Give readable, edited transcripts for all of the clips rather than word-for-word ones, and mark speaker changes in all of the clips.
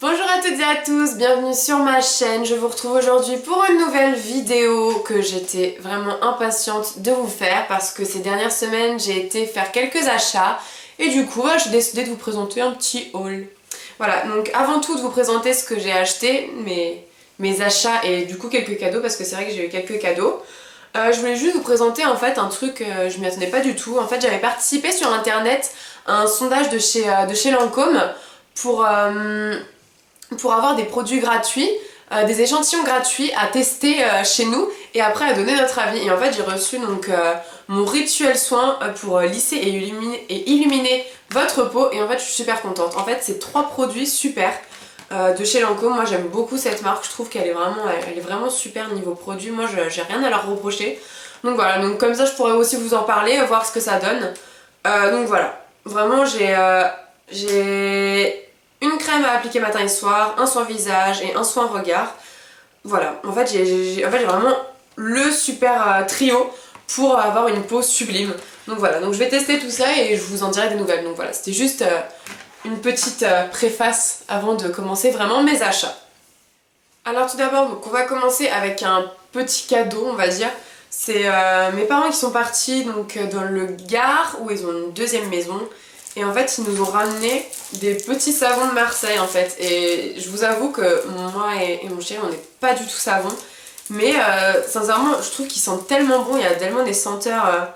Speaker 1: Bonjour à toutes et à tous, bienvenue sur ma chaîne. Je vous retrouve aujourd'hui pour une nouvelle vidéo que j'étais vraiment impatiente de vous faire parce que ces dernières semaines j'ai été faire quelques achats et du coup j'ai décidé de vous présenter un petit haul. Voilà, donc avant tout de vous présenter ce que j'ai acheté, mes achats et du coup quelques cadeaux parce que c'est vrai que j'ai eu quelques cadeaux. Je voulais juste vous présenter en fait un truc, je m'y attendais pas du tout. En fait j'avais participé sur internet à un sondage de chez Lancôme pour avoir des produits gratuits, des échantillons gratuits à tester chez nous et après à donner notre avis. Et en fait j'ai reçu donc mon rituel soin pour lisser et illuminer votre peau et en fait je suis super contente. En fait c'est 3 produits super de chez Lancôme. Moi j'aime beaucoup cette marque, je trouve qu'elle est vraiment super niveau produit. Moi j'ai rien à leur reprocher. Donc voilà, donc comme ça je pourrais aussi vous en parler, voir ce que ça donne. Donc voilà, vraiment j'ai une crème à appliquer matin et soir, un soin visage et un soin regard. Voilà, en fait j'ai vraiment le super trio pour avoir une peau sublime. Donc voilà, donc je vais tester tout ça et je vous en dirai des nouvelles. Donc voilà, c'était juste une petite préface avant de commencer vraiment mes achats. Alors tout d'abord, donc on va commencer avec un petit cadeau, on va dire. C'est mes parents qui sont partis donc dans le Gard où ils ont une deuxième maison. Et en fait ils nous ont ramené des petits savons de Marseille en fait. Et je vous avoue que moi et mon chéri on n'est pas du tout savon. Mais sincèrement je trouve qu'ils sentent tellement bon, il y a tellement des senteurs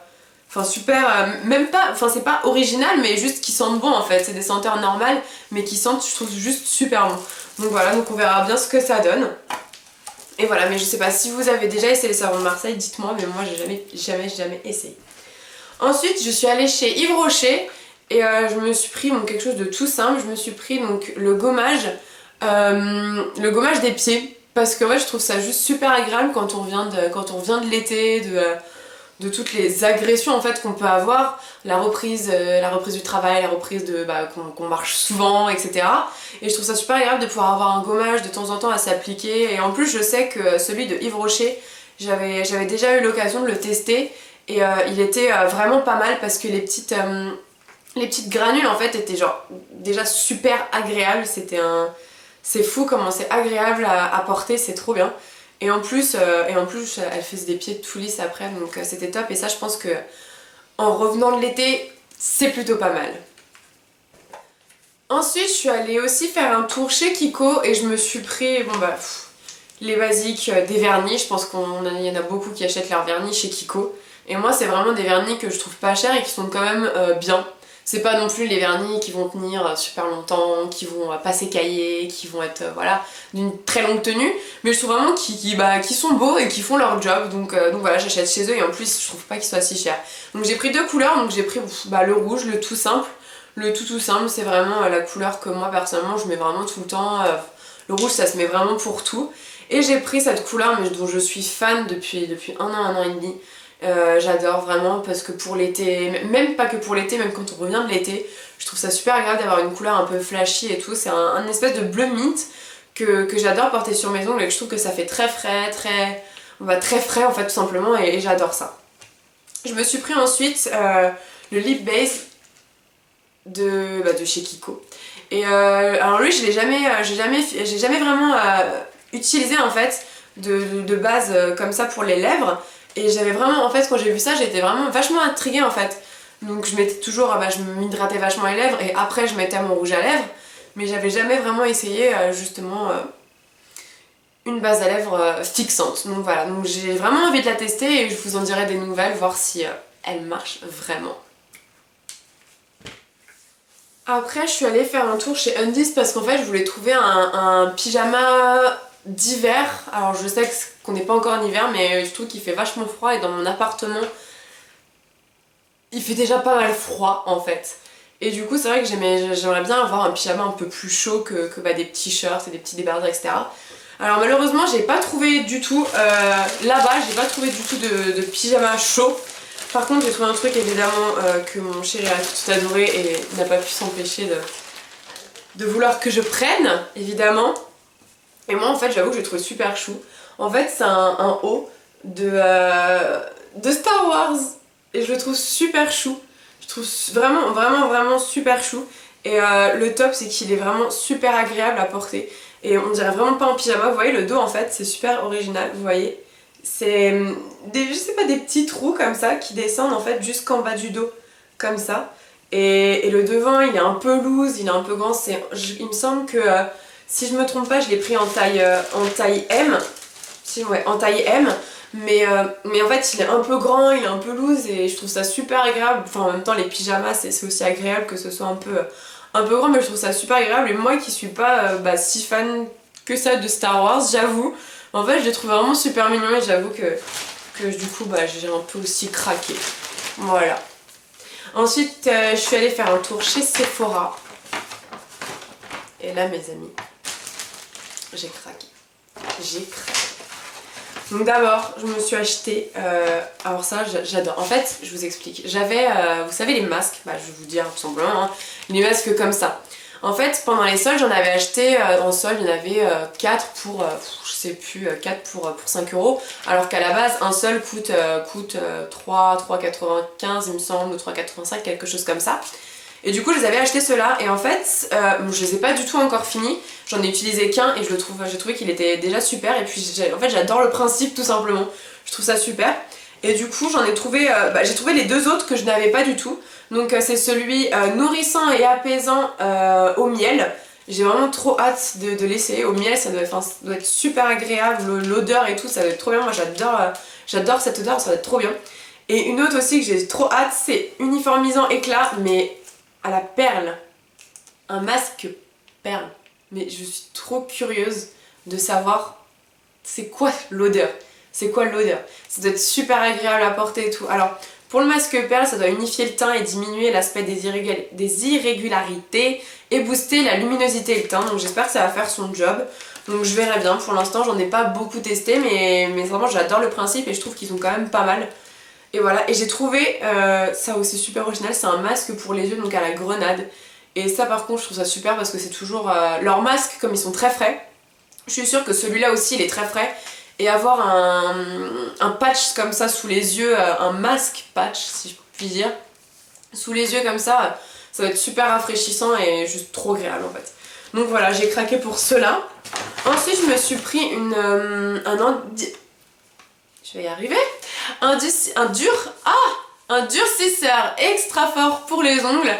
Speaker 1: super, même pas, enfin c'est pas original mais juste qui sentent bon en fait. C'est des senteurs normales mais qui sentent je trouve juste super bon. Donc voilà, donc on verra bien ce que ça donne. Et voilà, mais je sais pas si vous avez déjà essayé les savons de Marseille, dites-moi, mais moi j'ai jamais essayé. Ensuite je suis allée chez Yves Rocher. Et je me suis pris quelque chose de tout simple, je me suis pris donc le gommage des pieds parce que ouais, je trouve ça juste super agréable quand on revient de l'été, de toutes les agressions en fait qu'on peut avoir, la reprise du travail, la reprise de qu'on marche souvent, etc. Et je trouve ça super agréable de pouvoir avoir un gommage de temps en temps à s'appliquer. Et en plus je sais que celui de Yves Rocher, j'avais déjà eu l'occasion de le tester et il était vraiment pas mal parce que les petites granules en fait étaient genre déjà super agréables, c'est fou comment c'est agréable à porter, c'est trop bien. Et en plus elle faisait des pieds tout lisses après donc c'était top et ça je pense que en revenant de l'été c'est plutôt pas mal. Ensuite je suis allée aussi faire un tour chez Kiko et je me suis pris les basiques, des vernis, je pense qu'il y en a beaucoup qui achètent leurs vernis chez Kiko. Et moi c'est vraiment des vernis que je trouve pas chers et qui sont quand même bien. C'est pas non plus les vernis qui vont tenir super longtemps, qui vont pas s'écailler, qui vont être voilà, d'une très longue tenue, mais je trouve vraiment qui sont beaux et qui font leur job, donc voilà, j'achète chez eux et en plus je trouve pas qu'ils soient si chers. Donc j'ai pris 2 couleurs, donc j'ai pris le rouge, le tout simple. Le tout simple, c'est vraiment la couleur que moi personnellement je mets vraiment tout le temps. Le rouge ça se met vraiment pour tout. Et j'ai pris cette couleur mais dont je suis fan depuis un an et demi. J'adore vraiment parce que pour l'été, même pas que pour l'été, même quand on revient de l'été, je trouve ça super agréable d'avoir une couleur un peu flashy et tout. C'est un espèce de bleu mint que j'adore porter sur mes ongles et que je trouve que ça fait très frais, très frais en fait tout simplement et j'adore ça. Je me suis pris ensuite le lip base de chez Kiko. Et alors lui j'ai jamais vraiment utilisé en fait de base comme ça pour les lèvres. Et j'avais vraiment, en fait, quand j'ai vu ça, j'étais vraiment vachement intriguée en fait. Donc je mettais toujours, je m'hydratais vachement les lèvres et après je mettais mon rouge à lèvres. Mais j'avais jamais vraiment essayé justement une base à lèvres fixante. Donc voilà, donc j'ai vraiment envie de la tester et je vous en dirai des nouvelles, voir si elle marche vraiment. Après je suis allée faire un tour chez Undies parce qu'en fait je voulais trouver un pyjama d'hiver. Alors je sais qu'on n'est pas encore en hiver mais je trouve qu'il fait vachement froid et dans mon appartement il fait déjà pas mal froid en fait. Et du coup c'est vrai que j'aimerais bien avoir un pyjama un peu plus chaud que des petits shirts et des petits débardeurs etc. Alors malheureusement j'ai pas trouvé du tout, là-bas j'ai pas trouvé du tout de pyjama chaud. Par contre j'ai trouvé un truc évidemment que mon chéri a tout adoré et n'a pas pu s'empêcher de vouloir que je prenne évidemment. Et moi en fait j'avoue que je le trouve super chou. En fait c'est un haut de Star Wars et je le trouve super chou. Je trouve vraiment super chou. Et le top c'est qu'il est vraiment super agréable à porter. Et on dirait vraiment pas un pyjama, vous voyez le dos en fait c'est super original, vous voyez. C'est des, je sais pas, des petits trous comme ça qui descendent en fait jusqu'en bas du dos, comme ça. Et le devant il est un peu loose, il est un peu grand, il me semble que si je me trompe pas je l'ai pris en taille M, si, ouais, en taille M. Mais en fait il est un peu grand, il est un peu loose et je trouve ça super agréable. Enfin en même temps les pyjamas c'est aussi agréable que ce soit un peu grand, mais je trouve ça super agréable. Et moi qui suis pas si fan que ça de Star Wars, j'avoue, en fait je les trouve vraiment super mignons et j'avoue que du coup j'ai un peu aussi craqué. Voilà. Ensuite je suis allée faire un tour chez Sephora. Et là mes amis, j'ai craqué. J'ai craqué. Donc d'abord, je me suis acheté, alors ça j'adore, en fait je vous explique, j'avais, vous savez les masques, je vais vous dire tout simplement, hein, les masques comme ça. En fait pendant les soldes j'en avais acheté, en solde il y en avait 4 pour, je sais plus, 4 pour 5 €, alors qu'à la base un seul coûte 3,95 il me semble, ou 3,85, quelque chose comme ça. Et du coup je les avais achetés ceux-là et en fait je les ai pas du tout encore finis, j'en ai utilisé qu'un et j'ai trouvé qu'il était déjà super et puis en fait j'adore le principe tout simplement, je trouve ça super. Et du coup j'en ai trouvé, j'ai trouvé les deux autres que je n'avais pas du tout, donc c'est celui nourrissant et apaisant au miel. J'ai vraiment trop hâte de l'essayer, au miel ça doit être super agréable, l'odeur et tout ça doit être trop bien, moi j'adore cette odeur, ça doit être trop bien. Et une autre aussi que j'ai trop hâte c'est uniformisant éclat mais à la perle, un masque perle. Mais je suis trop curieuse de savoir c'est quoi l'odeur. C'est quoi l'odeur? Ça doit être super agréable à porter et tout. Alors pour le masque perle ça doit unifier le teint et diminuer l'aspect des irrégularités et booster la luminosité et le teint. Donc j'espère que ça va faire son job. Donc je verrai bien, pour l'instant j'en ai pas beaucoup testé mais vraiment j'adore le principe et je trouve qu'ils sont quand même pas mal. Et voilà, et j'ai trouvé, ça aussi super original, c'est un masque pour les yeux donc à la grenade. Et ça par contre je trouve ça super parce que c'est toujours leurs masques comme ils sont très frais. Je suis sûre que celui-là aussi il est très frais. Et avoir un patch comme ça sous les yeux, un masque patch si je puis dire, sous les yeux comme ça va être super rafraîchissant et juste trop agréable en fait. Donc voilà, j'ai craqué pour cela. Ensuite je me suis pris je vais y arriver. Un durcisseur extra fort pour les ongles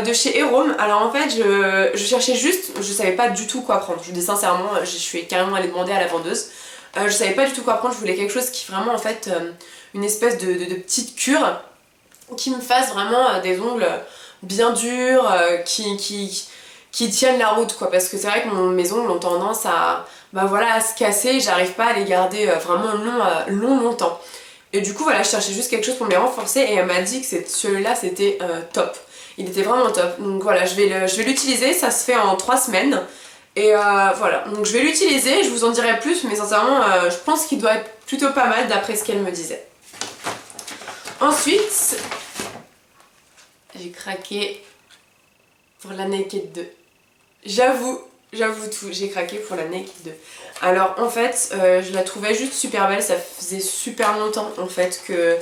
Speaker 1: de chez Erome. Alors en fait je cherchais juste, je savais pas du tout quoi prendre. Je vous dis sincèrement, je suis carrément allée demander à la vendeuse. Je savais pas du tout quoi prendre, je voulais quelque chose qui vraiment en fait, une espèce de petite cure qui me fasse vraiment des ongles bien durs, qui tiennent la route quoi, parce que c'est vrai que mes ongles ont tendance à se casser, j'arrive pas à les garder vraiment longtemps. Et du coup voilà, je cherchais juste quelque chose pour me les renforcer et elle m'a dit que celui-là c'était top. Il était vraiment top. Donc voilà, je vais l'utiliser, ça se fait en 3 semaines. Et voilà, donc je vais l'utiliser, je vous en dirai plus, mais sincèrement je pense qu'il doit être plutôt pas mal d'après ce qu'elle me disait. Ensuite, j'ai craqué pour la Naked 2. J'avoue tout, j'ai craqué pour la Naked 2. Alors en fait, je la trouvais juste super belle, ça faisait super longtemps en fait que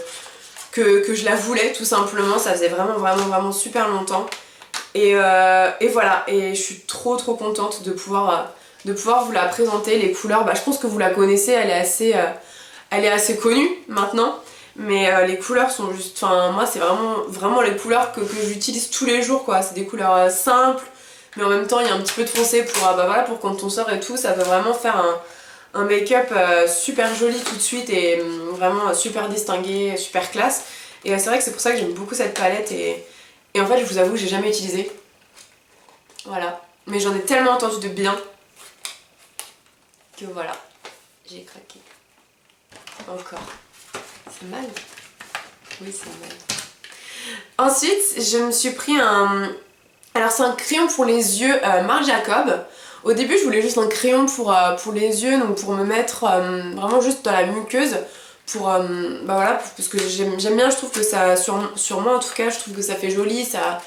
Speaker 1: je la voulais tout simplement, ça faisait vraiment super longtemps. Et voilà, et je suis trop contente de pouvoir vous la présenter. Les couleurs, je pense que vous la connaissez, elle est assez connue maintenant. Mais les couleurs sont juste, enfin moi c'est vraiment les couleurs que j'utilise tous les jours quoi. C'est des couleurs simples, mais en même temps il y a un petit peu de foncé pour quand on sort et tout, ça peut vraiment faire un make-up super joli tout de suite et vraiment super distingué, super classe. Et c'est vrai que c'est pour ça que j'aime beaucoup cette palette et en fait je vous avoue j'ai jamais utilisé. Voilà. Mais j'en ai tellement entendu de bien que voilà, j'ai craqué. Encore. C'est mal. Oui c'est mal. Ensuite je me suis pris alors c'est un crayon pour les yeux Marc Jacob. Au début je voulais juste un crayon pour les yeux, donc pour me mettre vraiment juste dans la muqueuse. Parce que j'aime bien, je trouve que ça, sur moi en tout cas, je trouve que ça fait joli, ça...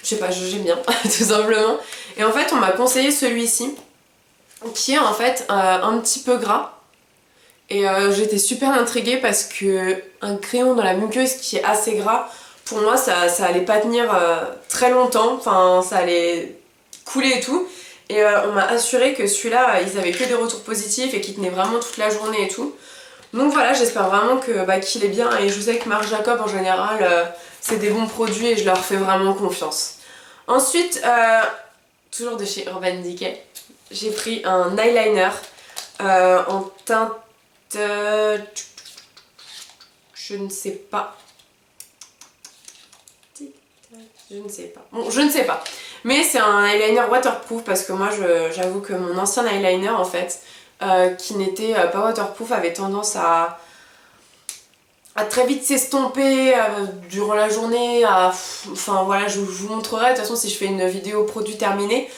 Speaker 1: Je sais pas, j'aime bien, tout simplement. Et en fait on m'a conseillé celui-ci, qui est en fait un petit peu gras. Et j'étais super intriguée parce que un crayon dans la muqueuse qui est assez gras, pour moi ça allait pas tenir très longtemps, enfin ça allait couler et tout. Et on m'a assuré que celui-là, ils avaient que des retours positifs et qu'il tenait vraiment toute la journée et tout. Donc voilà, j'espère vraiment que qu'il est bien, et je sais que Marc Jacob en général, c'est des bons produits et je leur fais vraiment confiance. Ensuite, toujours de chez Urban Decay, j'ai pris un eyeliner en teinte... je ne sais pas. Je ne sais pas. Bon, je ne sais pas. Mais c'est un eyeliner waterproof parce que moi j'avoue que mon ancien eyeliner en fait, qui n'était pas waterproof, avait tendance à très vite s'estomper durant la journée. Enfin voilà, je vous montrerai. De toute façon, si je fais une vidéo produit terminé,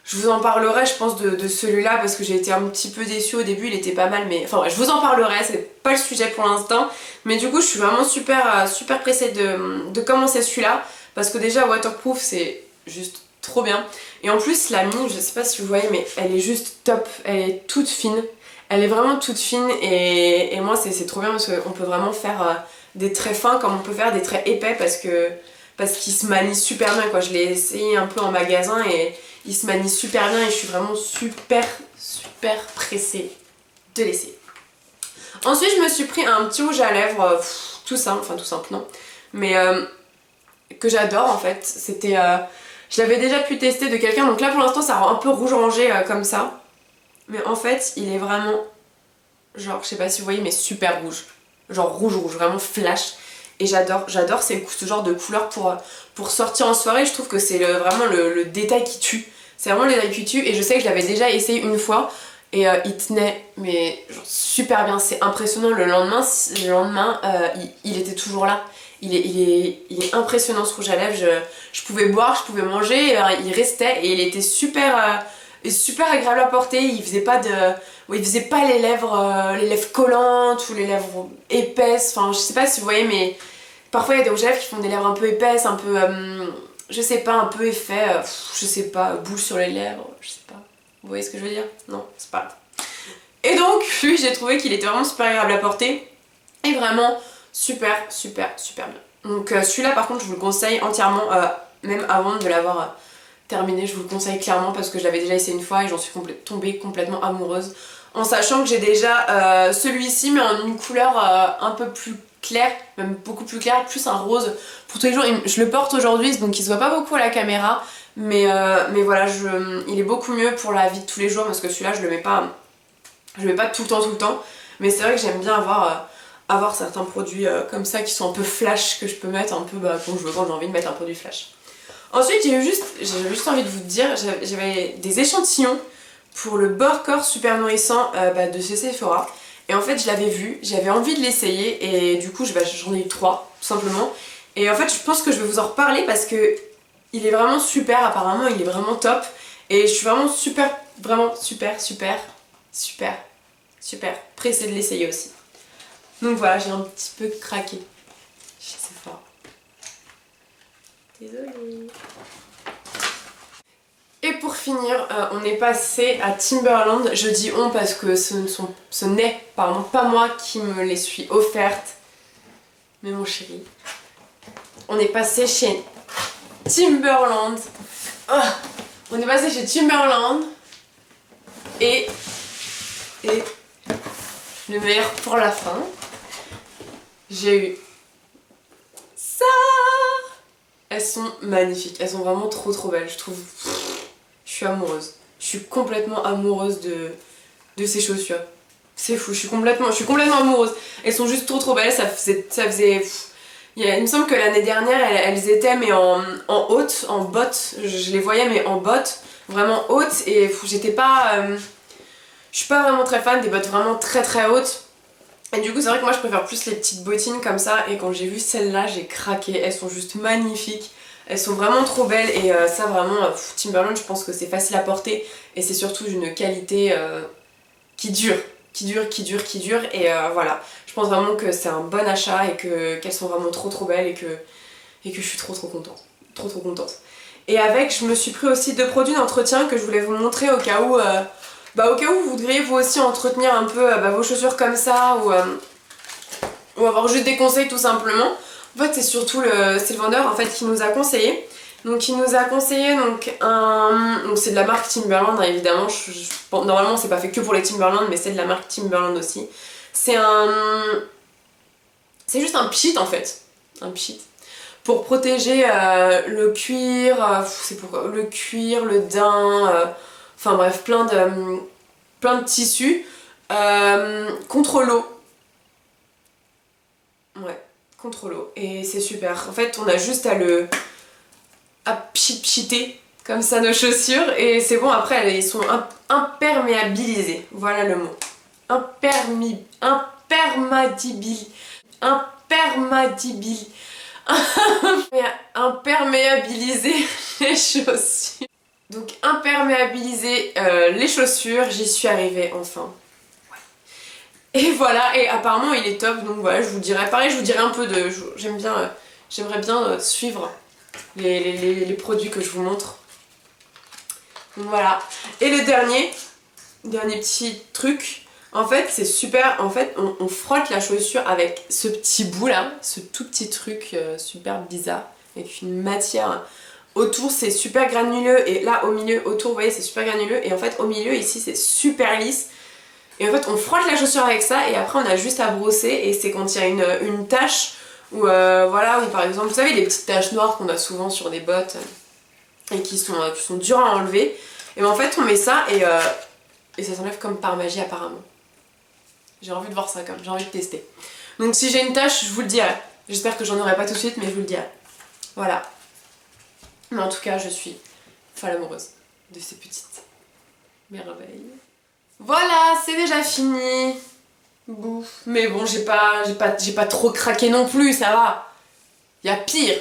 Speaker 1: je vous en parlerai, je pense, de celui-là parce que j'ai été un petit peu déçue au début. Il était pas mal, mais enfin ouais, je vous en parlerai. C'est pas le sujet pour l'instant. Mais du coup, je suis vraiment super pressée de commencer celui-là parce que déjà, waterproof, c'est juste trop bien. Et en plus, la mine, je sais pas si vous voyez, mais elle est juste top. Elle est toute fine. Elle est vraiment toute fine et moi c'est trop bien parce qu'on peut vraiment faire des traits fins comme on peut faire des traits épais parce qu'il se manie super bien quoi. Je l'ai essayé un peu en magasin et il se manie super bien et je suis vraiment super pressée de l'essayer. Ensuite je me suis pris un petit rouge à lèvres tout simple, enfin tout simple non, mais que j'adore en fait. C'était, je l'avais déjà pu tester de quelqu'un, donc là pour l'instant ça rend un peu rouge orangé comme ça. Mais en fait, il est vraiment, genre, je sais pas si vous voyez, mais super rouge. Genre rouge, vraiment flash. Et j'adore ce genre de couleur pour sortir en soirée. Je trouve que c'est vraiment le détail qui tue. C'est vraiment le détail qui tue. Et je sais que je l'avais déjà essayé une fois. Et il tenait, mais genre, super bien. C'est impressionnant. Le lendemain, il était toujours là. Il est impressionnant ce rouge à lèvres. Je pouvais boire, je pouvais manger. Il restait et il était super agréable à porter. Il faisait pas les lèvres collantes ou les lèvres épaisses. Enfin, je sais pas si vous voyez, mais parfois il y a des rouges à lèvres qui font des lèvres un peu épaisses, un peu, je sais pas, un peu effet, je sais pas, boule sur les lèvres, je sais pas. Vous voyez ce que je veux dire? Non, c'est pas grave. Et donc, lui, j'ai trouvé qu'il était vraiment super agréable à porter et vraiment super bien. Donc celui-là, par contre, je vous le conseille entièrement, même avant de l'avoir terminé, je vous le conseille clairement parce que je l'avais déjà essayé une fois et j'en suis tombée complètement amoureuse. En sachant que j'ai déjà celui-ci mais en une couleur un peu plus claire, même beaucoup plus claire, plus un rose. Pour tous les jours, je le porte aujourd'hui donc il se voit pas beaucoup à la caméra, mais voilà, il est beaucoup mieux pour la vie de tous les jours parce que celui-là je le mets pas tout le temps. Mais c'est vrai que j'aime bien avoir certains produits comme ça qui sont un peu flash que je peux mettre un peu quand j'ai envie de mettre un produit flash. Ensuite, j'avais juste envie de vous dire, j'avais des échantillons pour le bord corps super nourrissant de chez Sephora. Et en fait, je l'avais vu, j'avais envie de l'essayer et du coup, j'en ai eu 3, tout simplement. Et en fait, je pense que je vais vous en reparler parce que il est vraiment super, apparemment, il est vraiment top. Et je suis vraiment super pressée de l'essayer aussi. Donc voilà, j'ai un petit peu craqué chez Sephora. Désolée. Et pour finir, on est passé à Timberland. Je dis on parce que ce n'est pardon, pas moi qui me les suis offertes, mais mon chéri. On est passé chez Timberland. On est passé chez Timberland et le meilleur pour la fin. J'ai eu ça. Elles sont magnifiques, elles sont vraiment trop belles, je trouve. Je suis amoureuse. Je suis complètement amoureuse de ces chaussures. C'est fou, je suis complètement amoureuse. Elles sont juste trop belles, ça faisait. Il me semble que l'année dernière elles étaient mais en haute, en bottes. Je les voyais mais en bottes, vraiment hautes et j'étais pas. Je suis pas vraiment très fan des bottes vraiment très hautes. Et du coup c'est vrai que moi je préfère plus les petites bottines comme ça et quand j'ai vu celles-là j'ai craqué, elles sont juste magnifiques, elles sont vraiment trop belles et ça vraiment Timberland je pense que c'est facile à porter et c'est surtout d'une qualité qui dure et voilà, je pense vraiment que c'est un bon achat et qu'elles sont vraiment trop belles et que je suis trop contente, trop contente. Et avec je me suis pris aussi 2 produits d'entretien que je voulais vous montrer au cas où vous voudriez vous aussi entretenir un peu vos chaussures comme ça ou avoir juste des conseils tout simplement. En fait c'est surtout c'est le vendeur en fait qui nous a conseillé. Donc il nous a conseillé donc c'est de la marque Timberland hein, évidemment. Bon, normalement c'est pas fait que pour les Timberland mais c'est de la marque Timberland aussi. C'est juste un pchit en fait. Un pchit. Pour protéger le cuir, c'est pourquoi le cuir, le daim, enfin bref plein de tissus contre l'eau. Ouais, contre l'eau. Et c'est super. En fait on a juste à pchiter comme ça nos chaussures et c'est bon après ils sont imperméabilisés. Voilà le mot. Imperméabiliser les chaussures. Donc imperméabiliser les chaussures, j'y suis arrivée enfin. Et voilà, et apparemment il est top, donc voilà, je vous dirai, pareil, je vous dirai un peu de... j'aimerais bien suivre les produits que je vous montre. Donc voilà. Et le dernier petit truc, en fait c'est super, en fait on frotte la chaussure avec ce petit bout là, ce tout petit truc super bizarre, avec une matière autour, c'est super granuleux, et là au milieu, autour vous voyez c'est super granuleux, et en fait au milieu ici c'est super lisse. Et en fait on frotte la chaussure avec ça et après on a juste à brosser et c'est quand il y a une tache ou voilà, ou par exemple vous savez les petites taches noires qu'on a souvent sur des bottes et qui sont dures à enlever, et ben en fait on met ça et ça s'enlève comme par magie apparemment. J'ai envie de voir ça comme, j'ai envie de tester. Donc si j'ai une tache je vous le dirai, j'espère que j'en aurai pas tout de suite mais je vous le dirai. Voilà. Mais en tout cas je suis folle amoureuse de ces petites merveilles. Voilà, c'est déjà fini. Bouf. Mais bon, j'ai pas trop craqué non plus, ça va. Y a pire.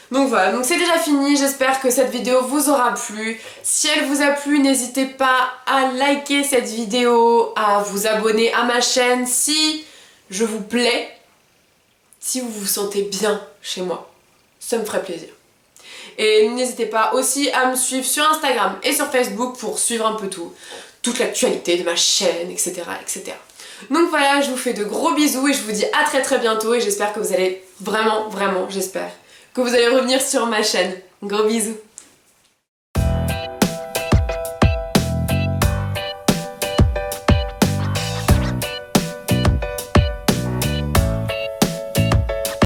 Speaker 1: Donc voilà, donc c'est déjà fini, j'espère que cette vidéo vous aura plu. Si elle vous a plu, n'hésitez pas à liker cette vidéo, à vous abonner à ma chaîne si je vous plais, si vous vous sentez bien chez moi. Ça me ferait plaisir. Et n'hésitez pas aussi à me suivre sur Instagram et sur Facebook pour suivre un peu toute l'actualité de ma chaîne, etc., etc. Donc voilà, je vous fais de gros bisous et je vous dis à très bientôt et j'espère que vous allez vraiment, j'espère que vous allez revenir sur ma chaîne. Gros bisous.